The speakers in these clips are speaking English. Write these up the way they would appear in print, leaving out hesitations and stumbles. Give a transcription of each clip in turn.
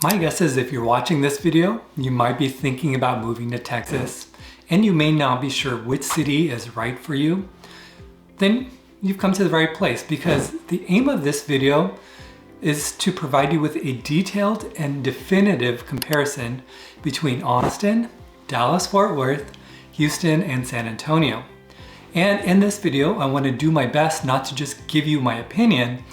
My guess is if you're watching this video, you might be thinking about moving to Texas and you may not be sure which city is right for you. Then you've come to the right place, because the aim of this video is to provide you with a detailed and definitive comparison between Austin, Dallas-Fort Worth, Houston, and San Antonio. And in this video, I want to do my best not to just give you my opinion.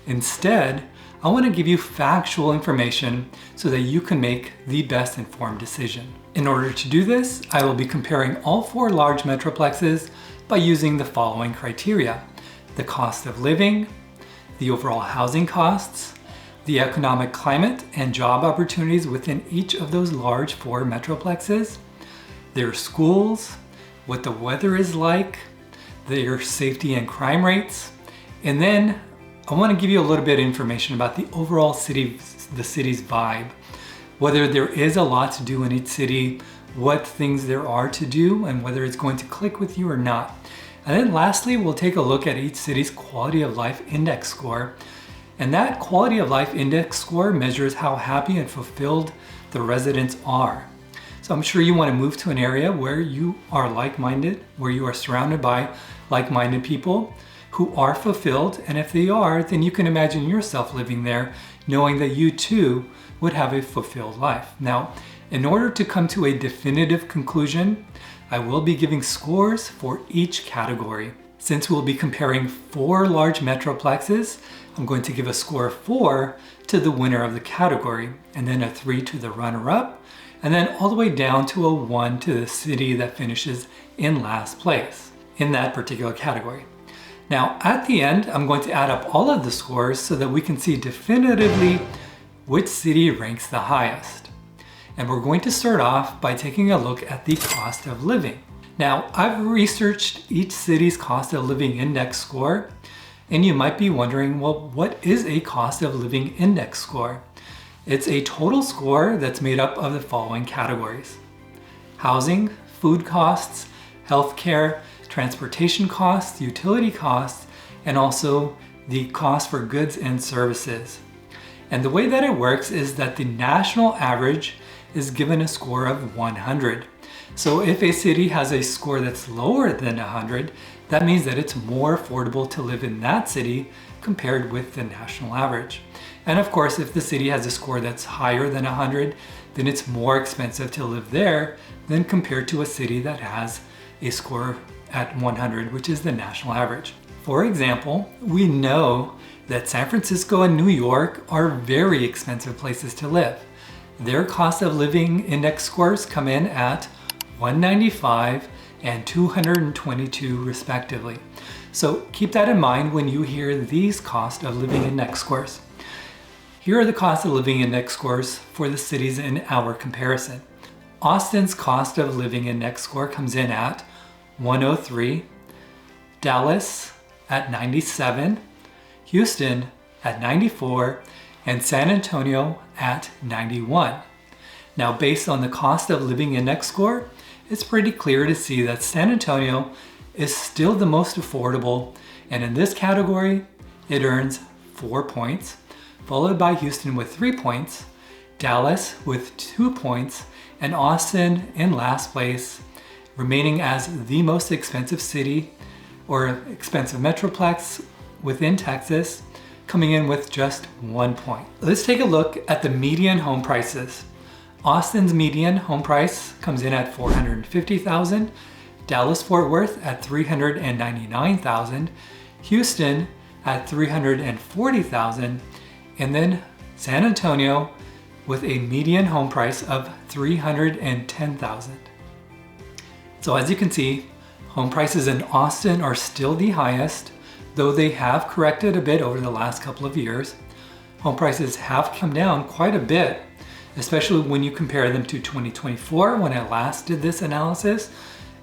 Instead, I want to give you factual information so that you can make the best informed decision. In order to do this, I will be comparing all 4 large metroplexes by using the following criteria: the cost of living, the overall housing costs, the economic climate and job opportunities within each of those large 4 metroplexes, their schools, what the weather is like, their safety and crime rates, and then I want to give you a little bit of information about the overall the city's vibe, whether there is a lot to do in each city, what things there are to do, and whether it's going to click with you or not. And then lastly, we'll take a look at each city's quality of life index score. And that quality of life index score measures how happy and fulfilled the residents are. So I'm sure you want to move to an area where you are like-minded, where you are surrounded by like-minded people who are fulfilled, and if they are, then you can imagine yourself living there knowing that you too would have a fulfilled life. Now, in order to come to a definitive conclusion, I will be giving scores for each category. Since we'll be comparing 4 large metroplexes, I'm going to give a score of 4 to the winner of the category, and then a 3 to the runner-up, and then all the way down to a 1 to the city that finishes in last place in that particular category. Now, at the end, I'm going to add up all of the scores so that we can see definitively which city ranks the highest. And we're going to start off by taking a look at the cost of living. Now, I've researched each city's cost of living index score, and you might be wondering, well, what is a cost of living index score? It's a total score that's made up of the following categories: housing, food costs, healthcare, transportation costs, utility costs, and also the cost for goods and services. And the way that it works is that the national average is given a score of 100. So if a city has a score that's lower than 100, that means that it's more affordable to live in that city compared with the national average. And of course, if the city has a score that's higher than 100, then it's more expensive to live there than compared to a city that has a score at 100, which is the national average. For example, we know that San Francisco and New York are very expensive places to live. Their cost of living index scores come in at 195 and 222 respectively. So keep that in mind when you hear these cost of living index scores. Here are the cost of living index scores for the cities in our comparison. Austin's cost of living index score comes in at 103, Dallas at 97, Houston at 94, and San Antonio at 91. Now, based on the cost of living index score, it's pretty clear to see that San Antonio is still the most affordable, and in this category, it earns 4 points, followed by Houston with 3 points, Dallas with 2 points, and Austin in last place, remaining as the most expensive city or expensive metroplex within Texas, coming in with just 1 point. Let's take a look at the median home prices. Austin's median home price comes in at $450,000, Dallas-Fort Worth at $399,000, Houston at $340,000, and then San Antonio with a median home price of $310,000. So as you can see, home prices in Austin are still the highest, though they have corrected a bit over the last couple of years. Home prices have come down quite a bit, especially when you compare them to 2024 when I last did this analysis,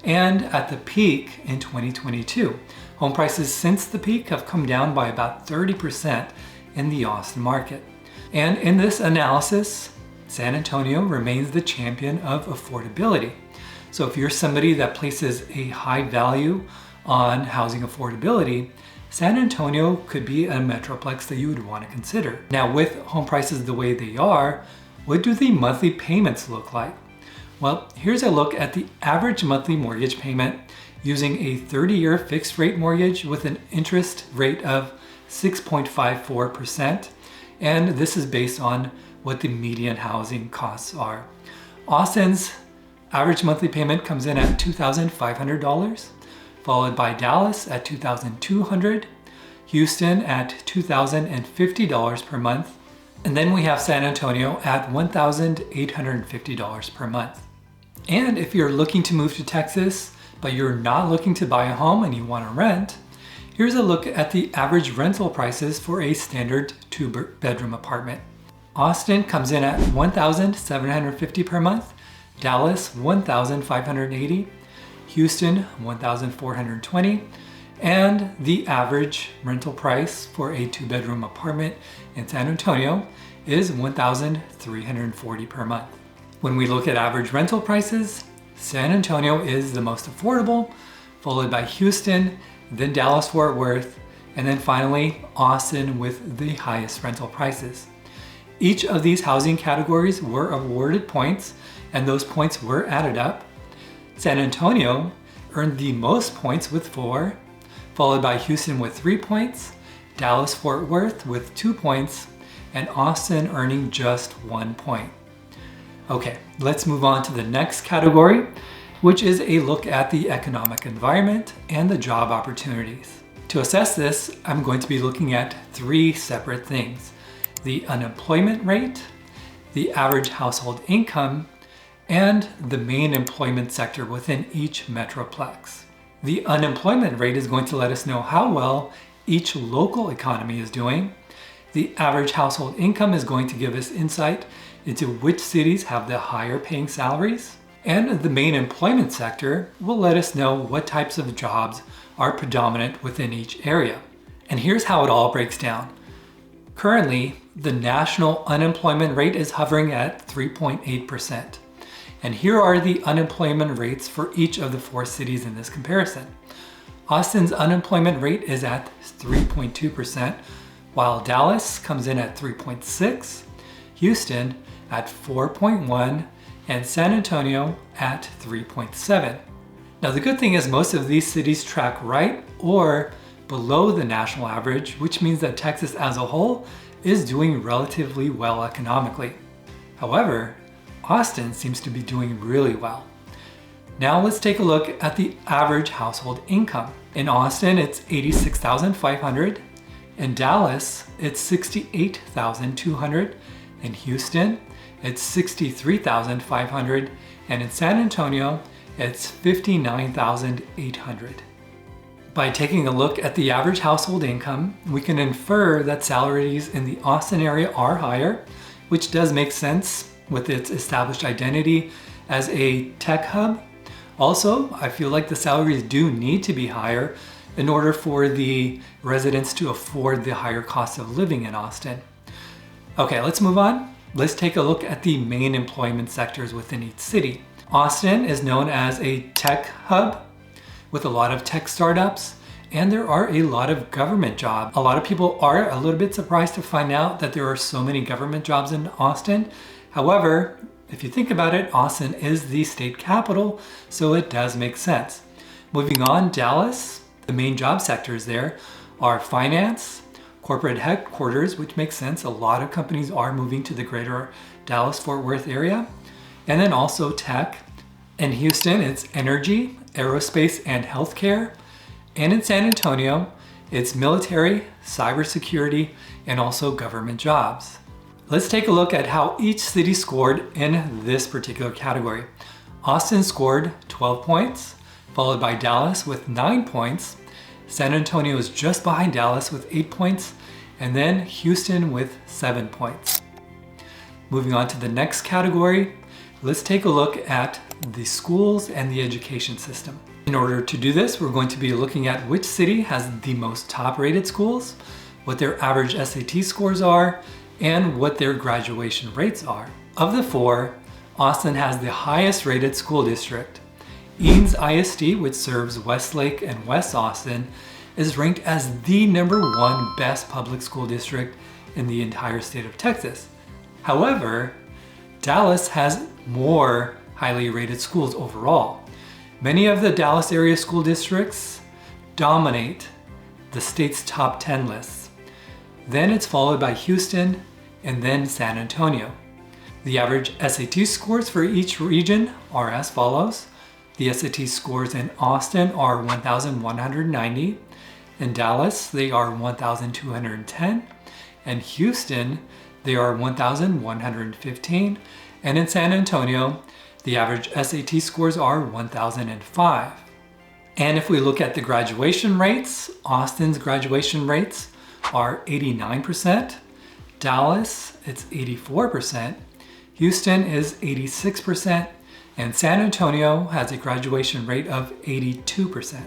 and at the peak in 2022. Home prices since the peak have come down by about 30% in the Austin market. And in this analysis, San Antonio remains the champion of affordability. So if you're somebody that places a high value on housing affordability, San Antonio could be a metroplex that you would want to consider. Now, with home prices the way they are, what do the monthly payments look like? Well, here's a look at the average monthly mortgage payment using a 30-year fixed rate mortgage with an interest rate of 6.54%. And this is based on what the median housing costs are. Austin's average monthly payment comes in at $2,500, followed by Dallas at $2,200, Houston at $2,050 per month, and then we have San Antonio at $1,850 per month. And if you're looking to move to Texas, but you're not looking to buy a home and you want to rent, here's a look at the average rental prices for a standard 2-bedroom apartment. Austin comes in at $1,750 per month, Dallas $1,580, Houston $1,420, and the average rental price for a 2-bedroom apartment in San Antonio is $1,340 per month. When we look at average rental prices, San Antonio is the most affordable, followed by Houston, then Dallas-Fort Worth, and then finally Austin with the highest rental prices. Each of these housing categories were awarded points, and those points were added up. San Antonio earned the most points with 4, followed by Houston with 3 points, Dallas-Fort Worth with 2 points, and Austin earning just 1 point. Okay, let's move on to the next category, which is a look at the economic environment and the job opportunities. To assess this, I'm going to be looking at 3 separate things: the unemployment rate, the average household income, and the main employment sector within each metroplex. The unemployment rate is going to let us know how well each local economy is doing. The average household income is going to give us insight into which cities have the higher paying salaries. And the main employment sector will let us know what types of jobs are predominant within each area. And here's how it all breaks down. Currently, the national unemployment rate is hovering at 3.8%. And here are the unemployment rates for each of the 4 cities in this comparison. Austin's unemployment rate is at 3.2%, while Dallas comes in at 3.6%, Houston at 4.1%, and San Antonio at 3.7%. Now the good thing is most of these cities track right or below the national average, which means that Texas as a whole is doing relatively well economically. However, Austin seems to be doing really well. Now let's take a look at the average household income. In Austin, it's $86,500. In Dallas, it's $68,200. In Houston, it's $63,500. And in San Antonio, it's $59,800. By taking a look at the average household income, we can infer that salaries in the Austin area are higher, which does make sense with its established identity as a tech hub. Also, I feel like the salaries do need to be higher in order for the residents to afford the higher cost of living in Austin. Okay, let's move on. Let's take a look at the main employment sectors within each city. Austin is known as a tech hub with a lot of tech startups, and there are a lot of government jobs. A lot of people are a little bit surprised to find out that there are so many government jobs in Austin. However, if you think about it, Austin is the state capital, so it does make sense. Moving on, Dallas, the main job sectors there are finance, corporate headquarters, which makes sense. A lot of companies are moving to the greater Dallas-Fort Worth area, and then also tech. In Houston, it's energy, aerospace, and healthcare. And in San Antonio, it's military, cybersecurity, and also government jobs. Let's take a look at how each city scored in this particular category. Austin scored 12 points, followed by Dallas with 9 points. San Antonio is just behind Dallas with 8 points, and then Houston with 7 points. Moving on to the next category, let's take a look at the schools and the education system. In order to do this, we're going to be looking at which city has the most top-rated schools, what their average SAT scores are, and what their graduation rates are. Of the 4, Austin has the highest rated school district. Eanes ISD, which serves Westlake and West Austin, is ranked as the #1 best public school district in the entire state of Texas. However, Dallas has more highly rated schools overall. Many of the Dallas area school districts dominate the state's top 10 lists. Then it's followed by Houston and then San Antonio. The average SAT scores for each region are as follows. The SAT scores in Austin are 1,190. In Dallas, they are 1,210. In Houston, they are 1,115. And in San Antonio, the average SAT scores are 1,005. And if we look at the graduation rates, Austin's graduation rates are 89%. Dallas, it's 84%. Houston is 86%. And San Antonio has a graduation rate of 82%.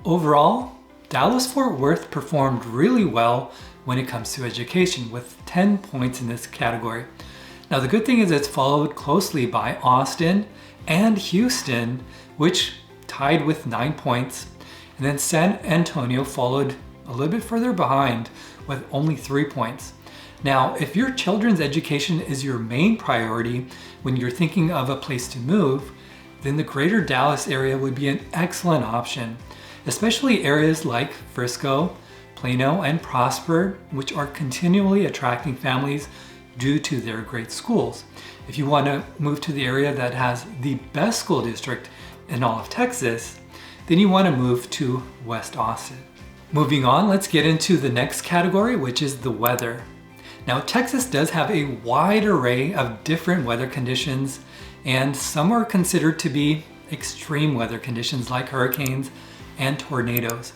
Overall, Dallas-Fort Worth performed really well when it comes to education with 10 points in this category. Now the good thing is it's followed closely by Austin and Houston, which tied with 9 points. And then San Antonio followed a little bit further behind with only 3 points. Now, if your children's education is your main priority when you're thinking of a place to move, then the greater Dallas area would be an excellent option, especially areas like Frisco, Plano, and Prosper, which are continually attracting families due to their great schools. If you want to move to the area that has the best school district in all of Texas, then you want to move to West Austin. Moving on, let's get into the next category, which is the weather. Now, Texas does have a wide array of different weather conditions, and some are considered to be extreme weather conditions like hurricanes and tornadoes.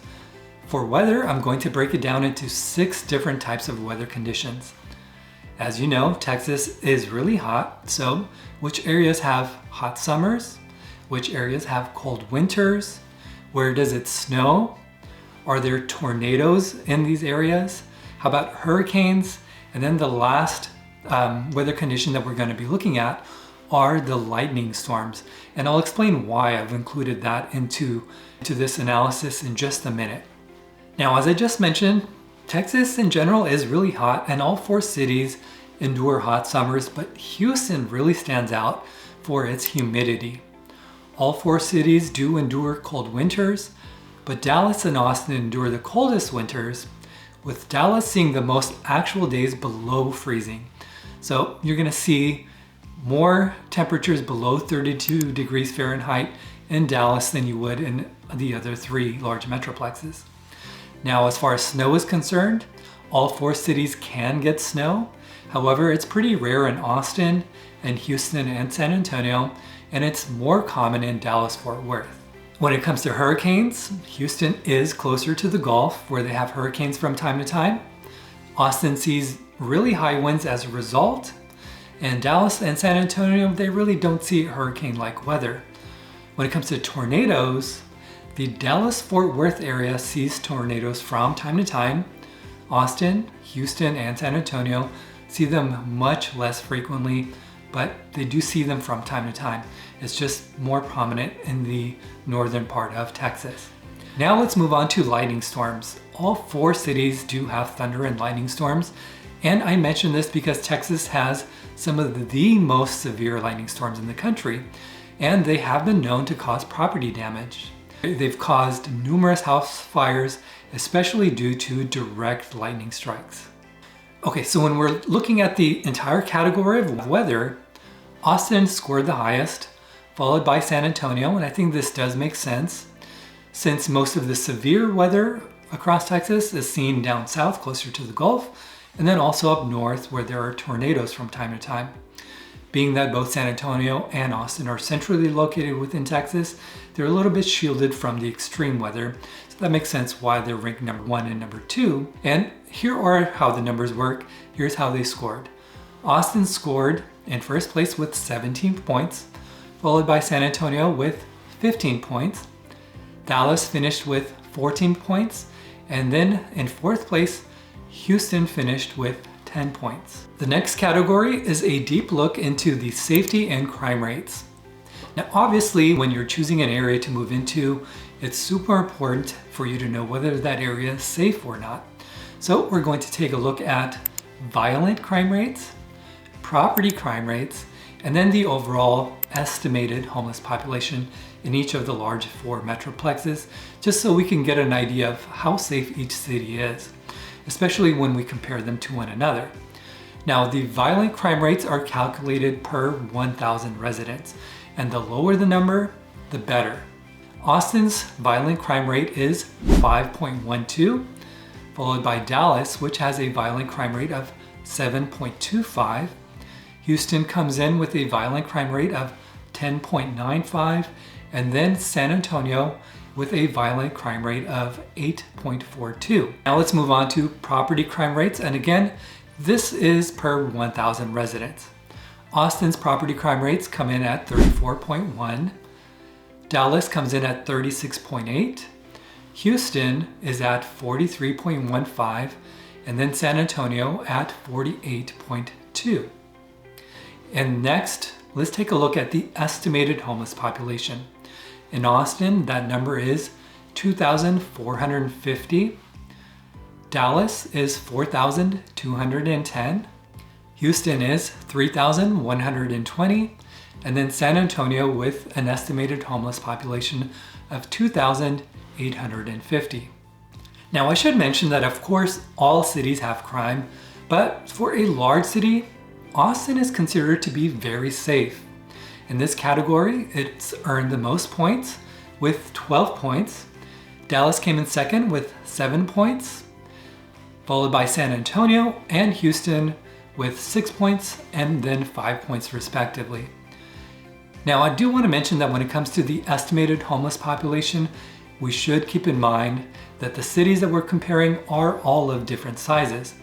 For weather, I'm going to break it down into 6 different types of weather conditions. As you know, Texas is really hot, so which areas have hot summers? Which areas have cold winters? Where does it snow? Are there tornadoes in these areas? How about hurricanes? And then the last weather condition that we're going to be looking at are the lightning storms. And I'll explain why I've included that into this analysis in just a minute. Now, as I just mentioned, Texas in general is really hot and all 4 cities endure hot summers, but Houston really stands out for its humidity. All 4 cities do endure cold winters, but Dallas and Austin endure the coldest winters, with Dallas seeing the most actual days below freezing. So you're gonna see more temperatures below 32 degrees Fahrenheit in Dallas than you would in the other 3 large metroplexes. Now, as far as snow is concerned, all 4 cities can get snow. However, it's pretty rare in Austin and Houston and San Antonio, and it's more common in Dallas-Fort Worth. When it comes to hurricanes, Houston is closer to the Gulf, where they have hurricanes from time to time. Austin sees really high winds as a result, and Dallas and San Antonio, they really don't see hurricane-like weather. When it comes to tornadoes, the Dallas-Fort Worth area sees tornadoes from time to time. Austin, Houston, and San Antonio see them much less frequently, but they do see them from time to time. It's just more prominent in the northern part of Texas. Now let's move on to lightning storms. All 4 cities do have thunder and lightning storms, and I mention this because Texas has some of the most severe lightning storms in the country, and they have been known to cause property damage. They've caused numerous house fires, especially due to direct lightning strikes. Okay, so when we're looking at the entire category of weather, Austin scored the highest, followed by San Antonio, and I think this does make sense since most of the severe weather across Texas is seen down south closer to the Gulf, and then also up north where there are tornadoes from time to time. Being that both San Antonio and Austin are centrally located within Texas, they're a little bit shielded from the extreme weather, so that makes sense why they're ranked number 1 and number 2. And here are how the numbers work. Here's how they scored. Austin scored in first place with 17 points, followed by San Antonio with 15 points. Dallas finished with 14 points, and then in 4th place, Houston finished with 10 points. The next category is a deep look into the safety and crime rates. Now, obviously, when you're choosing an area to move into, it's super important for you to know whether that area is safe or not. So we're going to take a look at violent crime rates, property crime rates, and then the overall estimated homeless population in each of the large 4 metroplexes, just so we can get an idea of how safe each city is, especially when we compare them to one another. Now, the violent crime rates are calculated per 1,000 residents, and the lower the number, the better. Austin's violent crime rate is 5.12, followed by Dallas, which has a violent crime rate of 7.25. Houston comes in with a violent crime rate of 10.95, and then San Antonio with a violent crime rate of 8.42. Now let's move on to property crime rates, and again, this is per 1,000 residents. Austin's property crime rates come in at 34.1. Dallas comes in at 36.8. Houston is at 43.15, and then San Antonio at 48.2. And next, let's take a look at the estimated homeless population. In Austin, that number is 2,450. Dallas is 4,210. Houston is 3,120. And then San Antonio with an estimated homeless population of 2,850. Now, I should mention that of course all cities have crime, but for a large city, Austin is considered to be very safe. In this category, it's earned the most points with 12 points. Dallas came in second with 7 points, followed by San Antonio and Houston with 6 points and then 5 points respectively. Now, I do want to mention that when it comes to the estimated homeless population, we should keep in mind that the cities that we're comparing are all of different sizes.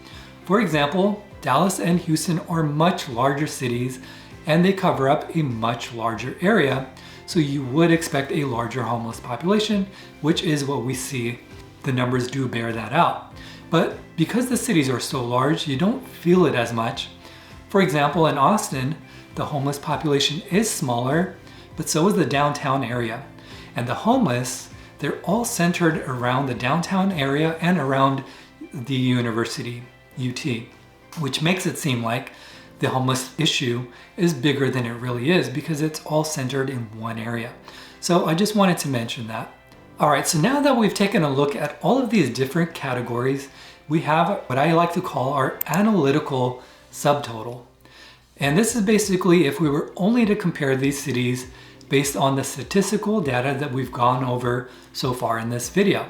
For example, Dallas and Houston are much larger cities and they cover up a much larger area, so you would expect a larger homeless population, which is what we see. The numbers do bear that out. But because the cities are so large, you don't feel it as much. For example, in Austin, the homeless population is smaller, but so is the downtown area. And the homeless, they're all centered around the downtown area and around the university, UT, which makes it seem like the homeless issue is bigger than it really is because it's all centered in one area. So I just wanted to mention that. All right, so now that we've taken a look at all of these different categories, we have what I like to call our analytical subtotal. And this is basically if we were only to compare these cities based on the statistical data that we've gone over so far in this video.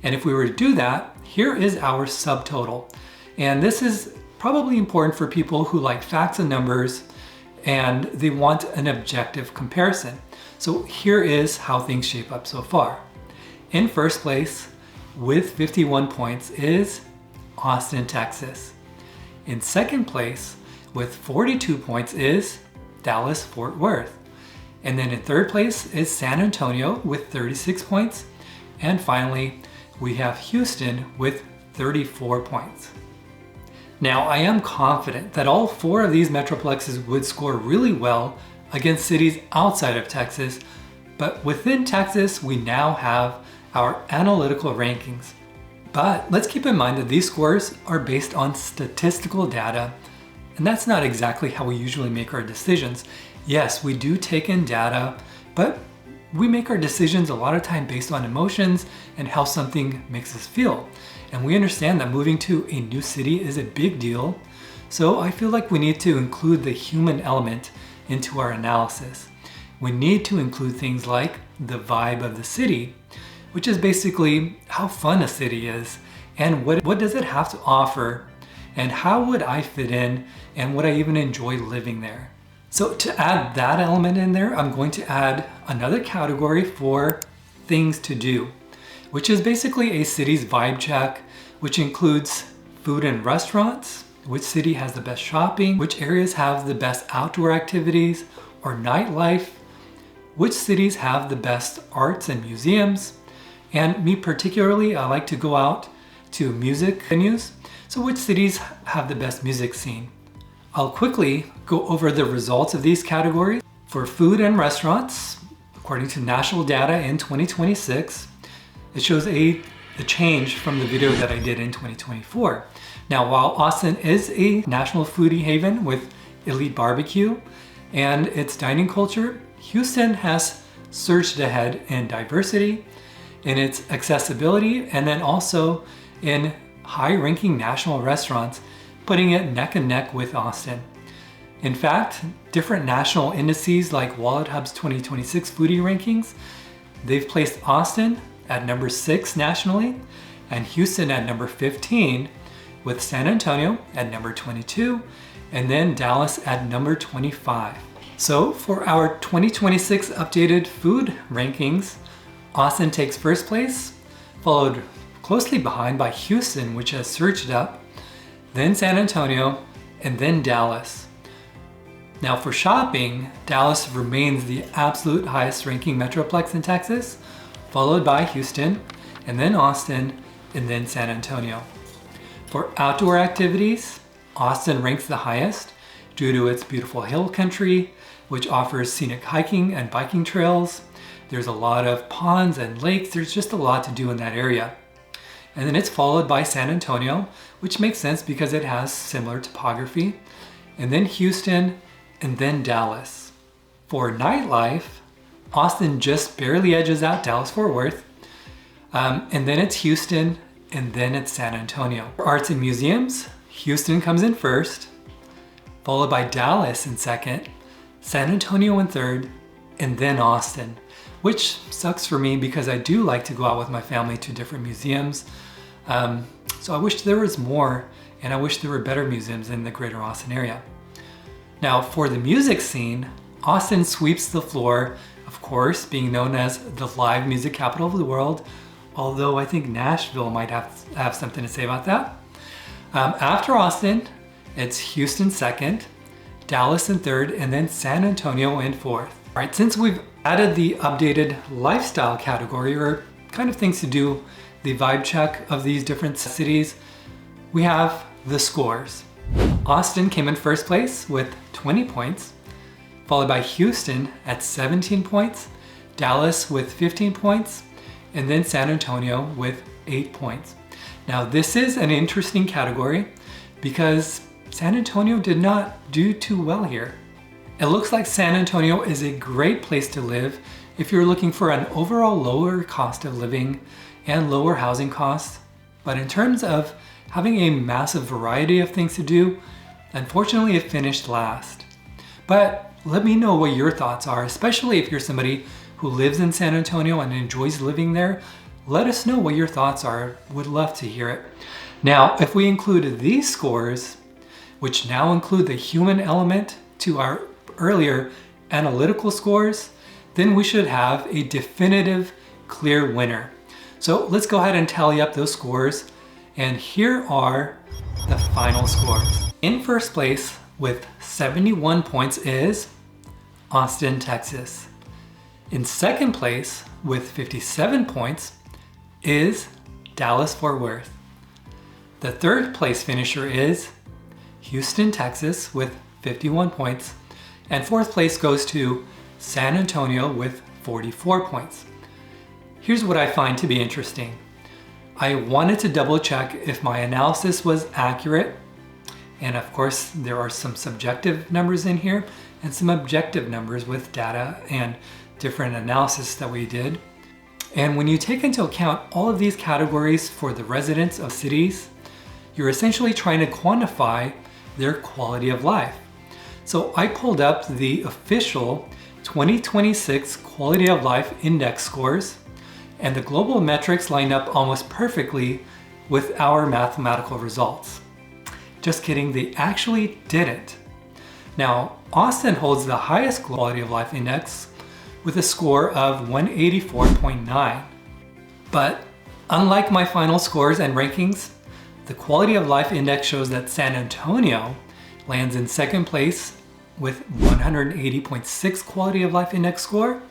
And if we were to do that, here is our subtotal. And this is probably important for people who like facts and numbers and they want an objective comparison. So here is how things shape up so far. In first place, with 51 points, is Austin, Texas. In second place, with 42 points, is Dallas, Fort Worth. And then in third place is San Antonio with 36 points. And finally, we have Houston with 34 points. Now, I am confident that all 4 of these metroplexes would score really well against cities outside of Texas, but within Texas, we now have our analytical rankings. But let's keep in mind that these scores are based on statistical data, and that's not exactly how we usually make our decisions. Yes, we do take in data, but we make our decisions a lot of time based on emotions and how something makes us feel. And we understand that moving to a new city is a big deal, so I feel like we need to include the human element into our analysis. We need to include things like the vibe of the city, which is basically how fun a city is and what does it have to offer and how would I fit in and would I even enjoy living there. So to add that element in there, I'm going to add another category for things to do, which is basically a city's vibe check, which includes food and restaurants, which city has the best shopping, which areas have the best outdoor activities or nightlife, which cities have the best arts and museums, and me particularly, I like to go out to music venues, so which cities have the best music scene. I'll quickly go over the results of these categories. For food and restaurants, according to national data in 2026, it shows a change from the video that I did in 2024. Now, while Austin is a national foodie haven with elite barbecue, and its dining culture, Houston has surged ahead in diversity, in its accessibility, and then also in high-ranking national restaurants, putting it neck and neck with Austin. In fact, different national indices like WalletHub's 2026 foodie rankings, they've placed Austin at number 6 nationally and Houston at number 15, with San Antonio at number 22 and then Dallas at number 25. So for our 2026 updated food rankings, Austin takes first place, followed closely behind by Houston, which has surged up, then San Antonio, and then Dallas. Now for shopping, Dallas remains the absolute highest ranking metroplex in Texas, followed by Houston, and then Austin, and then San Antonio. For outdoor activities, Austin ranks the highest due to its beautiful hill country, which offers scenic hiking and biking trails. There's a lot of ponds and lakes. There's just a lot to do in that area. And then it's followed by San Antonio, which makes sense because it has similar topography, and then Houston, and then Dallas. For nightlife, Austin just barely edges out Dallas-Fort Worth, and then it's Houston, and then it's San Antonio. For arts and museums, Houston comes in first, followed by Dallas in second, San Antonio in third, and then Austin, which sucks for me because I do like to go out with my family to different museums. So I wish there was more, and I wish there were better museums in the greater Austin area. Now for the music scene, Austin sweeps the floor, of course, being known as the live music capital of the world, although I think Nashville might have something to say about that. After Austin, it's Houston second, Dallas in third, and then San Antonio in fourth. All right, since we've added the updated lifestyle category, or kind of things to do, the vibe check of these different cities, we have the scores. Austin came in first place with 20 points, followed by Houston at 17 points, Dallas with 15 points, and then San Antonio with 8 points. Now this is an interesting category because San Antonio did not do too well here. It looks like San Antonio is a great place to live if you're looking for an overall lower cost of living and lower housing costs. But in terms of having a massive variety of things to do, unfortunately it finished last. But let me know what your thoughts are, especially if you're somebody who lives in San Antonio and enjoys living there. Let us know what your thoughts are. Would love to hear it. Now, if we include these scores, which now include the human element to our earlier analytical scores, then we should have a definitive, clear winner. So let's go ahead and tally up those scores. And here are the final scores. In first place with 71 points is Austin, Texas. In second place with 57 points is Dallas-Fort Worth. The third place finisher is Houston, Texas with 51 points. And fourth place goes to San Antonio with 44 points. Here's what I find to be interesting. I wanted to double check if my analysis was accurate. And of course, there are some subjective numbers in here and some objective numbers with data and different analysis that we did. And when you take into account all of these categories for the residents of cities, you're essentially trying to quantify their quality of life. So I pulled up the official 2026 Quality of Life Index scores, and the global metrics line up almost perfectly with our mathematical results. Just kidding, they actually didn't. Now, Austin holds the highest Quality of Life Index with a score of 184.9. But unlike my final scores and rankings, the Quality of Life Index shows that San Antonio lands in second place with 180.6 Quality of Life Index score.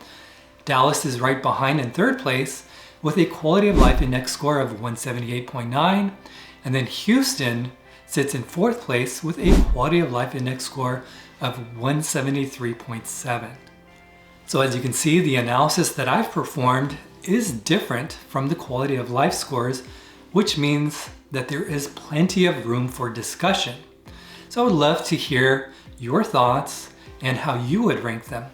Dallas is right behind in third place with a Quality of Life Index score of 178.9. And then Houston sits in fourth place with a Quality of Life Index score of 173.7. So as you can see, the analysis that I've performed is different from the Quality of Life scores, which means that there is plenty of room for discussion. So I would love to hear your thoughts and how you would rank them.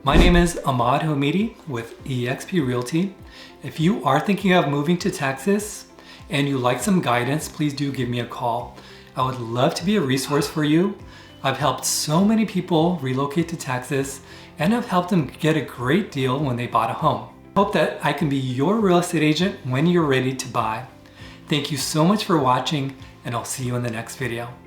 My name is Ahmad Homidi with eXp Realty. If you are thinking of moving to Texas and you like some guidance, please do give me a call. I would love to be a resource for you. I've helped so many people relocate to Texas, and I've helped them get a great deal when they bought a home. Hope that I can be your real estate agent when you're ready to buy. Thank you so much for watching, and I'll see you in the next video.